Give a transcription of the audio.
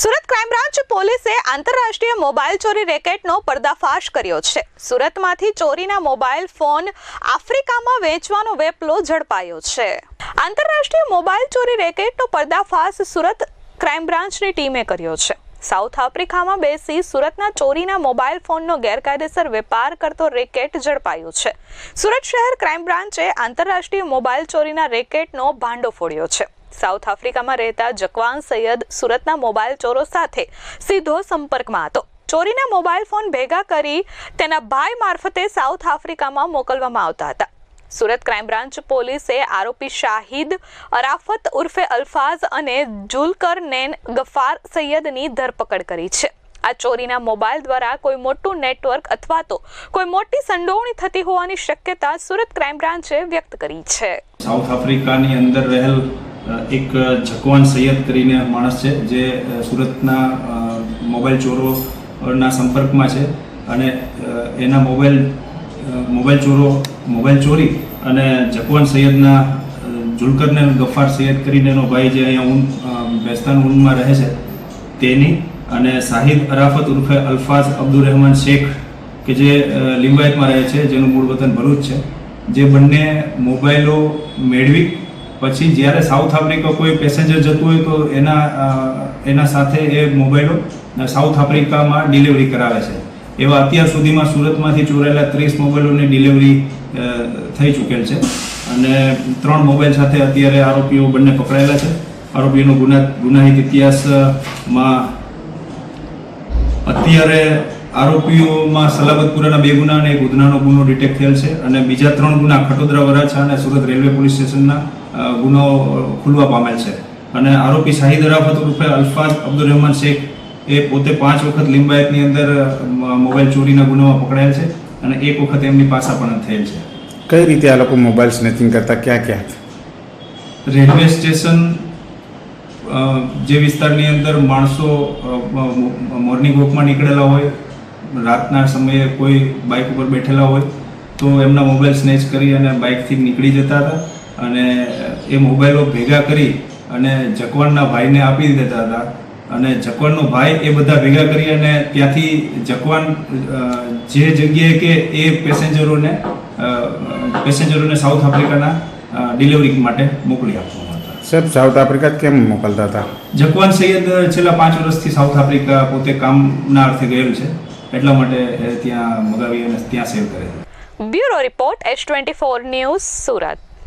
Surat crime branch પોલીસે આંતરરાષ્ટ્રીય mobile ચોરી રેકેટનો પર્દાફાશ કર્યો છે। સુરતમાંથી ચોરીના મોબાઈલ ફોન આફ્રિકામાં વેચવાનો વેપલો ઝડપાયો છે। આંતરરાષ્ટ્રીય મોબાઈલ ચોરી રેકેટનો પર્દાફાશ સુરત ક્રાઇમ બ્રાન્ચની ટીમે કર્યો છે। સાઉથ આફ્રિકામાં બેસી સુરતના ચોરીના મોબાઈલ ફોનનો ગેરકાયદેસર વેપાર કરતો રેકેટ ઝડપાયો છે। સુરત શહેર ક્રાઇમ બ્રાન્ચે આંતરરાષ્ટ્રીય મોબાઈલ ચોરીના રેકેટનો ભાંડો ફોડ્યો છે। સાઉથ આફ્રિકામાં રહેતા જકવાન સૈયદ સુરતના મોબાઈલ ચોરો સાથે સીધો સંપર્કમાં હતો। ચોરીના મોબાઈલ ફોન ભેગા કરી તેના ભાઈ મારફતે સાઉથ આફ્રિકામાં મોકલવામાં આવતા હતા। સુરત ક્રાઇમ બ્રાન્ચ પોલીસે આરોપી શાહિદ અરાફત ઉર્ફે અલ્ફાઝ અને જુલકરનૈન ગફાર સૈયદની ધરપકડ કરી છે। આ ચોરીના મોબાઈલ દ્વારા કોઈ મોટું નેટવર્ક અથવા તો કોઈ મોટી સંડોવણી થતી હોવાની શક્યતા સુરત ક્રાઇમ બ્રાન્ચે વ્યક્ત કરી છે। સાઉથ આફ્રિકાની અંદર રહેલ એક જકવાન સૈયદ કરીને માણસ છે જે સુરતના મોબાઈલ ચોરોના સંપર્કમાં છે અને એના મોબાઈલ ચોરી અને જકવાન સૈયદના જુલકરનૈન ગફાર સૈયદ કરીને એનો ભાઈ જે અહીંયા બેસ્તાન ઊનમાં રહે છે તેની અને શાહિદ અરાફત ઉર્ફે અલ્ફાઝ અબ્દુલ રહેમાન શેખ કે જે લિંબાયતમાં રહે છે જેનું મૂળ વતન ભરૂચ છે, જે બંને મોબાઈલો મેળવી પછી જ્યારે સાઉથ આફ્રિકા કોઈ પેસેન્જર જતું હોય તો એના સાથે એ મોબાઈલો સાઉથ આફ્રિકામાં ડિલિવરી કરાવે છે। એવા અત્યાર સુધીમાં સુરતમાંથી ચોરાયેલા 30 મોબાઈલોની ડિલિવરી થઈ ચૂકેલ છે અને 3 મોબાઈલ સાથે અત્યારે આરોપીઓ બંને પકડાયેલા છે। આરોપીઓનો ગુનાહિત ઇતિહાસમાં અત્યારે આરોપીઓમાં સલાબતપુરાના 2 ગુના અને 1 ઉધનાનો ગુનો ડિટેક્ટ થયેલ છે અને બીજા 3 ગુના ખટોદરા, વરાછા અને સુરત રેલવે પોલીસ સ્ટેશનના ગુનો ખુલવા પામેલ છે અને આરોપી શાહિદ અરાફત ઉર્ફે અલ્ફાઝ અબ્દુલ રહેમાન શેખ એ પોતે 5 વખત લિંબાયતની અંદર મોબાઈલ ચોરીના ગુનામાં પકડાયેલ છે અને 1 વખત એમની પાસા પણ થયેલ છે। કઈ રીતે આ લોકો મોબાઈલ સ્નેચિંગ કરતા, ક્યાં ક્યાં? રેલવે સ્ટેશન જે વિસ્તારની અંદર માણસો મોર્નિંગ વોકમાં નીકળેલા હોય, રાતના સમયે કોઈ બાઇક ઉપર બેઠેલા હોય તો એમના મોબાઈલ સ્નેચ કરી અને બાઇકથી નીકળી જતા હતા અને એ મોબાઈલો ભેગા કરી અને જકવાનના ભાઈને આપી દેતા હતા અને જકવાનનો ભાઈ એ બધા ભેગા કરી અને ત્યાંથી જકવાન જે જગ્યાએ કે એ પેસેન્જરોને સાઉથ આફ્રિકાના ડિલિવરી માટે મોકલી આપવામાં હતા। સાહેબ, સાઉથ આફ્રિકા કેમ મોકલતા હતા? જકવાન સૈયદ છેલ્લા 5 વર્ષથી સાઉથ આફ્રિકા પોતે કામના અર્થે ગયેલું છે, એટલા માટે ત્યાં મગાવી અને ત્યાં સેવ કરે છે। Bureau report H24 news Surat.